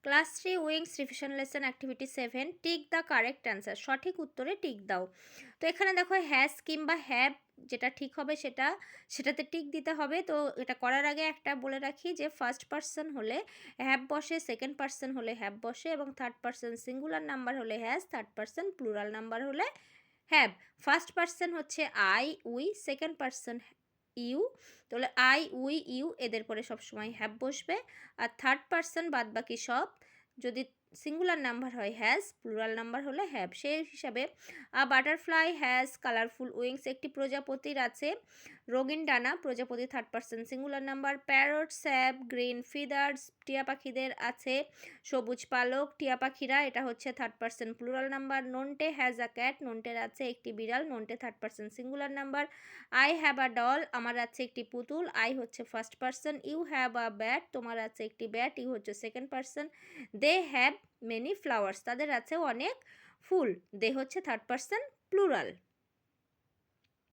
Class 3 wings revision lesson activity 7 tick the correct answer, সঠিক উত্তরে tick দাও। তো এখানে দেখো হ্যাজ কিংবা হ্যাভ যেটা ঠিক হবে সেটাতে টিক দিতে হবে। তো এটা করার আগে একটা বলে রাখি যে ফার্স্ট পারসন হলে হ্যাভ বসে, সেকেন্ড পারসন হলে হ্যাভ বসে, এবং থার্ড পারসন সিঙ্গুলার নাম্বার হলে has, third person plural number হলে হ্যাভ। ফার্স্ট পারসন হচ্ছে I we, second person you, তাহলে আই উই ইউ এদের পরে সবসময় হ্যাভ বসবে। আর থার্ড পারসন বাদ বাকি সব যদি সিঙ্গুলার নাম্বার হয় হ্যাজ, প্লুরাল নাম্বার হলে হ্যাভ। সেই হিসাবে বাটারফ্লাই হ্যাজ কালারফুল উইংস, একটি প্রজাপতির আছে রঙিন ডানা, প্রজাপতি third person singular number. Parrots have green feathers, টিয়া পাখিদের আছে সবুজ পালক, টিয়া পাখিরা, এটা হচ্ছে third person plural number. Nonte has a cat, নন্টের আছে একটি বিড়াল, Nonte third person singular number. I have a doll, আমার আছে একটি পুতুল, আই হচ্ছে first person. You have a bat, তোমার আছে একটি ব্যাট, ইউ হচ্ছে second person. They have many flowers, তাদের আছে অনেক ফুল, দে হচ্ছে থার্ড পারসন প্লুরাল।